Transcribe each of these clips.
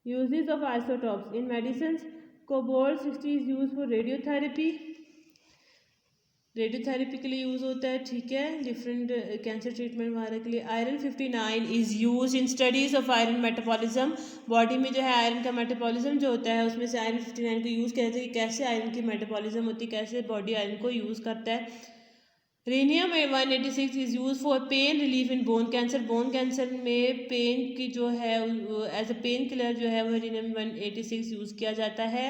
Uses of isotopes in medicines. Cobalt 60 is used for radiotherapy. Radiotherapy के लिए use होता है, ठीक है, डिफरेंट कैंसर ट्रीटमेंट वगैरह के लिए. Iron 59 is use in studies of iron metabolism. Body में जो है आयरन का मेटाबॉलिज्म जो होता है उसमें से आयरन 59 को यूज़ किया जाता है कि कैसे आयरन की मेटाबॉलिज्म होती है, कैसे बॉडी आयरन को यूज़ करता है. Rhenium 186 is use for pain relief in bone cancer. Bone cancer में पेन की जो है एज अ पेन किलर जो है वो रेनियम 186 यूज़ किया जाता है.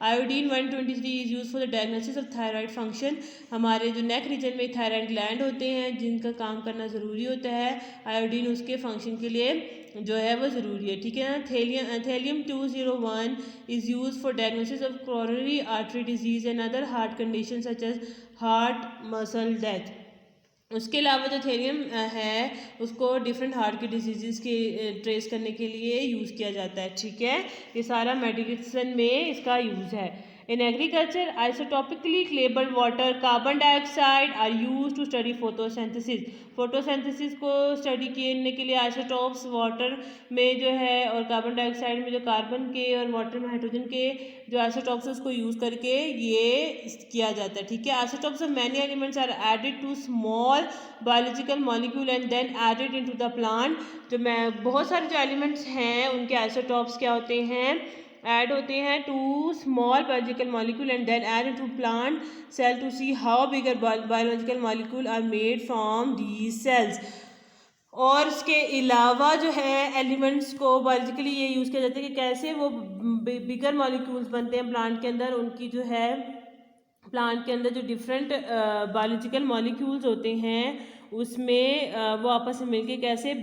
Iodine 123 is use for the diagnosis of thyroid function. हमारे जो नेक रीजन में थायराइड ग्लैंड होते हैं जिनका काम करना ज़रूरी होता है, आयोडीन उसके फंक्शन के लिए जो है वो ज़रूरी है, ठीक है ना. Thallium 201 is use for diagnosis of coronary artery disease and other heart condition such as heart muscle death. उसके अलावा जो थेरियम है उसको डिफरेंट हार्ट की डिजीज़ के ट्रेस करने के लिए यूज़ किया जाता है, ठीक है. ये सारा मेडिसिन में इसका यूज़ है. In agriculture, isotopically labeled water, carbon dioxide are used to study photosynthesis. Photosynthesis को स्टडी करने के लिए आइसोटॉप्स वाटर में जो है और कार्बन डाइऑक्साइड में जो कार्बन के और वाटर में हाइड्रोजन के जो आइसोटॉप्स है उसको यूज़ करके ये किया जाता है, ठीक है. Isotopes of many elements are added to small biological molecule and then added into the plant. जो मैं बहुत सारे जो एलिमेंट्स हैं उनके आइसोटॉप्स क्या होते हैं, ऐड होते हैं to small biological molecule and then add to plant cell to see how bigger biological molecule are made from these cells. और इसके अलावा जो है एलिमेंट्स को बायोलॉजिकली ये यूज़ किया जाता है कि कैसे वो बिगर मॉलिक्यूल्स बनते हैं प्लांट के अंदर. उनकी जो है प्लांट के अंदर जो डिफरेंट बायोलॉजिकल मॉलिक्यूल्स होते हैं उसमें वो आपस में मिलके कैसे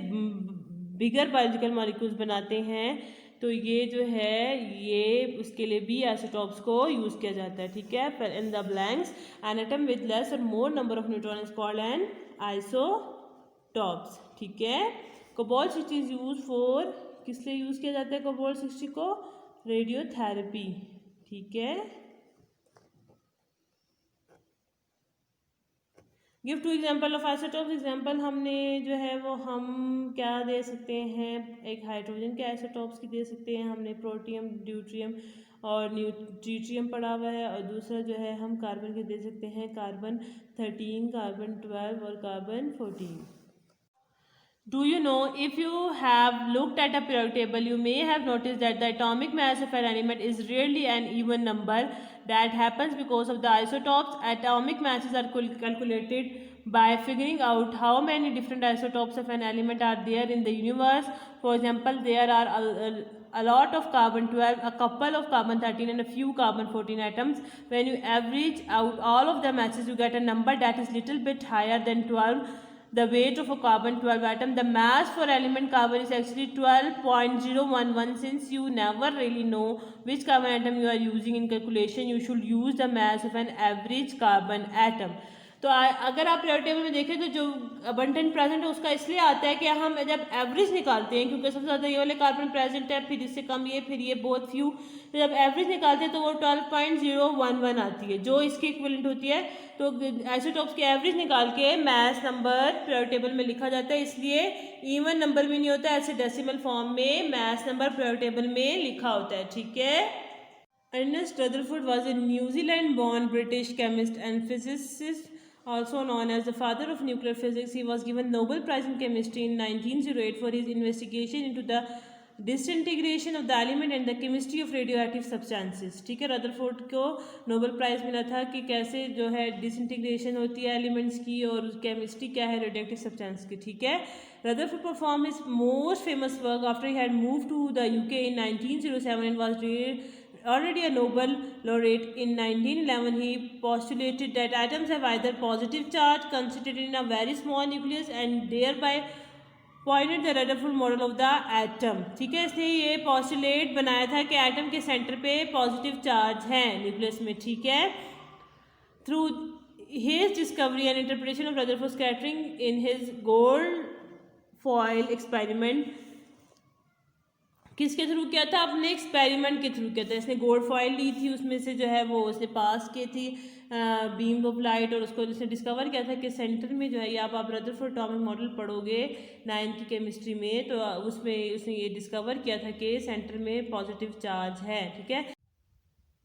बिगर बायोलॉजिकल मॉलिक्यूल्स बनाते हैं. तो ये जो है ये उसके लिए भी आइसोटॉप्स को यूज़ किया जाता है, ठीक है. In the blanks an atom with less और more number of neutron is called an isotopes, ठीक है. कोबाल्ट 60 इज यूज फॉर, किस लिए यूज़ किया जाता है कोबाल्ट 60 को, रेडियोथेरेपी, ठीक है. Give to example of isotopes. Example हमने जो है वो हम क्या दे सकते हैं, एक हाइड्रोजन के आइसोटॉप्स की दे सकते हैं. हमने प्रोटियम, ड्यूट्रियम और ट्रीट्रियम पढ़ा हुआ है. और दूसरा जो है हम कार्बन के दे सकते हैं, कार्बन 13, कार्बन 12 और carbon 14. Do you know, if you have looked at a periodic table, you may have noticed that the atomic mass of an element is rarely an even number. That happens because of the isotopes. Atomic masses are calculated by figuring out how many different isotopes of an element are there in the universe. For example, there are a lot of carbon 12, a couple of carbon 13 and a few carbon 14 atoms. When you average out all of the masses, you get a number that is little bit higher than 12. The weight of a carbon 12 atom. The mass for element carbon is actually 12.011. Since you never really know which carbon atom you are using in calculation, you should use the mass of an average carbon atom. तो अगर आप periodic table में देखें तो जो abundant present है उसका इसलिए आता है कि हम जब एवरेज निकालते हैं, क्योंकि सबसे ज़्यादा ये वाले कार्बन प्रेजेंट है, फिर इससे कम ये, फिर ये बहुत फ्यू, तो जब एवरेज निकालते हैं तो वो 12.011 आती है जो इसकी इक्विवेलेंट होती है. तो आइसोटॉप्स की एवरेज निकाल के मैस नंबर पीरियोडिक टेबल में लिखा जाता है. इसलिए इवन नंबर भी नहीं होता, ऐसे डेसिमल फॉर्म में मैस नंबर पीरियोडिक टेबल में लिखा होता है, ठीक है. Ernest Rutherford was a New Zealand born British chemist and physicist, also known as the father of nuclear physics. He was given Nobel Prize in Chemistry in 1908 for his investigation into the disintegration of the element and the chemistry of radioactive substances. ठीक है, Rutherford को Nobel prize मिला था कि कैसे जो है disintegration होती है एलिमेंट्स की और केमिस्ट्री क्या है रेडियोएक्टिव सब्सटेंस की, ठीक है. Rutherford perform his most famous work after he had move to the UK in 1907 and was already a Nobel laureate. In 1911, he postulated that atoms have either positive charge concentrated in a very small nucleus and thereby pointed the Rutherford model of the atom. ठीक है, इसने ये postulate बनाया था कि atom के centre पे positive charge है न्यूक्लियस में, ठीक है. Through his discovery and interpretation of Rutherford scattering in his gold foil experiment, किसके थ्रू किया था? अपने एक्सपेरिमेंट के थ्रू किया था। इसने गोल्ड फॉइल ली थी, उसमें से जो है वो उसने पास की थी बीम ऑफ लाइट, और उसको उसने डिस्कवर किया था कि सेंटर में जो है, या आप रदरफोर्ड एटॉमिक मॉडल पढ़ोगे 9th की केमिस्ट्री में, तो उसमें उसने ये डिस्कवर किया था कि सेंटर में पॉजिटिव चार्ज है। ठीक है।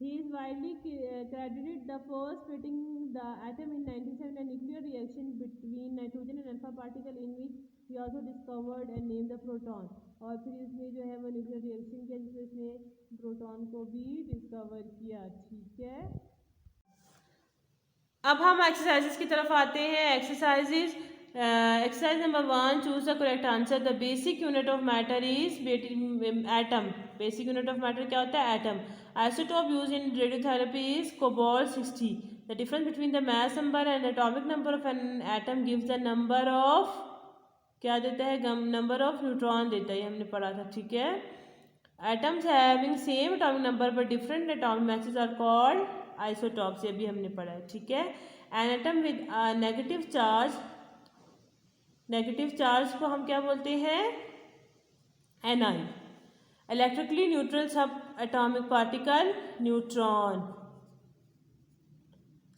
He is widely credited the first splitting the atom in 1907, a nuclear reaction between nitrogen and alpha particle in which he also discovered and named the proton। और फिर इसमें जो है वो न्यूक्लियर रिएक्शन किया जिसमें इसने प्रोटॉन को भी डिस्कवर किया। ठीक है। अब हम एक्सरसाइजेस की तरफ आते हैं। Exercises exercise number 1, choose the correct answer. The basic unit of matter is atom. Basic unit of matter क्या होता है? Atom. Isotope use in radiotherapy is cobalt 60। The difference between the mass number and atomic number of an atom gives the number of, क्या देता है? Number of neutron देता है, ये हमने पढ़ा था। ठीक है। Atoms having same atomic number but different atomic masses are called isotopes, ये भी हमने पढ़ा है। ठीक है। An atom with negative charge, negative charge को हम क्या बोलते हैं? Anion. Electrically neutral subatomic particle, neutron.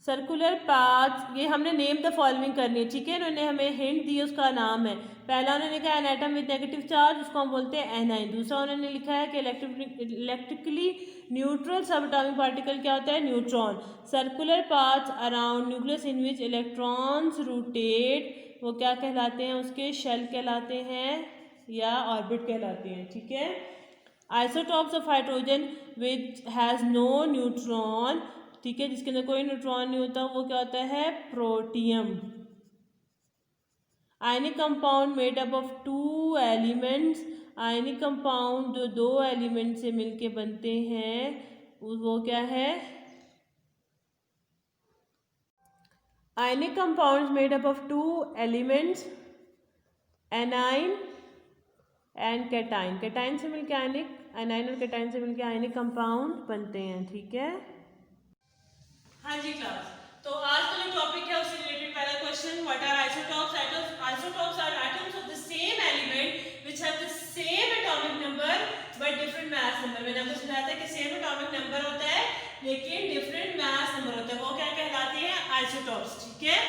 Circular path, ये हमने नेम द फॉलोइंग करनी है। ठीक है। इन्होंने हमें हिंट दी, उसका नाम है। पहला उन्होंने लिखा है an atom with negative charge, उसको हम बोलते हैं एनाइन। दूसरा उन्होंने लिखा है कि electrically neutral subatomic particle क्या होता है? Neutron. Circular paths around nucleus in which electrons rotate, वो क्या कहलाते हैं? उसके शेल कहलाते हैं या ऑर्बिट कहलाते हैं। ठीक है। Isotopes of hydrogen which has no neutron, ठीक है, जिसके अंदर कोई न्यूट्रॉन नहीं होता, वो क्या होता है? Protium. Ionic compound made up of 2 elements, ionic compound जो 2 एलिमेंट से मिलके बनते हैं वो क्या है? Ionic compounds made up of 2 elements, A9 and cation. Cation से मिलके आयनिक, एनाइन और कैटाइन से मिलके आयनिक कंपाउंड बनते हैं। ठीक है। हाँ जी क्लास, तो आज का जो टॉपिक है उससे रिलेटेड पहला question, what are isotopes? Isotopes are atoms of the same element which have the same atomic number but different mass number. मैंने आपको समझाया था कि सेम एटॉमिक नंबर होता है लेकिन डिफरेंट मास नंबर होता है, वो क्या कहलाती है? आइसोटॉप्स। ठीक है।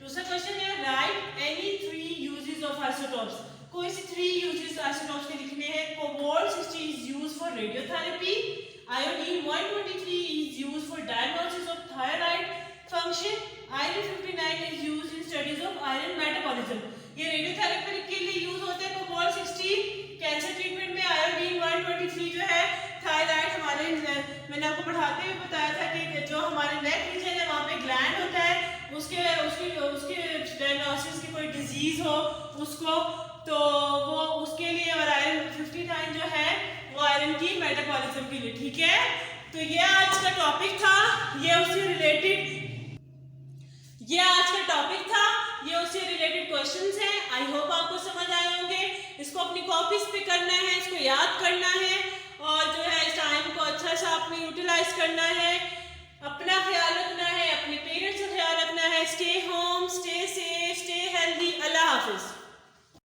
दूसरा क्वेश्चन है, right any 3 uses of isotopes. कोई सी 3 यूजेस आइसोटॉप्स के लिखने हैं। Cobalt 60 is used for radiotherapy, iodine 123 is used for diagnosis of thyroid function, iron 59 is used in studies of iron metabolism। ये रेडियोथेरेपी के लिए यूज होते हैं कोबाल्ट 60। कैंसर ट्रीटमेंट में आयोडीन 123 जो है, थायराइड हमारे, मैंने आपको पढ़ाते हुए बताया था कि जो हमारे नेक रीजन है वहाँ पे ग्लैंड होता है, उसके उसके उसके डायग्नोसिस की कोई डिजीज हो उसको, तो वो उसके लिए, और आयरन 59 जो है वो आयरन की मेटाबॉलिज्म के लिए। ठीक है। तो ये आज का टॉपिक था, ये उससे रिलेटेड क्वेश्चंस हैं। आई होप आपको समझ आए होंगे। इसको अपनी कॉपीज पे करना है, इसको याद करना है और जो है इस टाइम को अच्छा सा आपने यूटिलाइज करना है।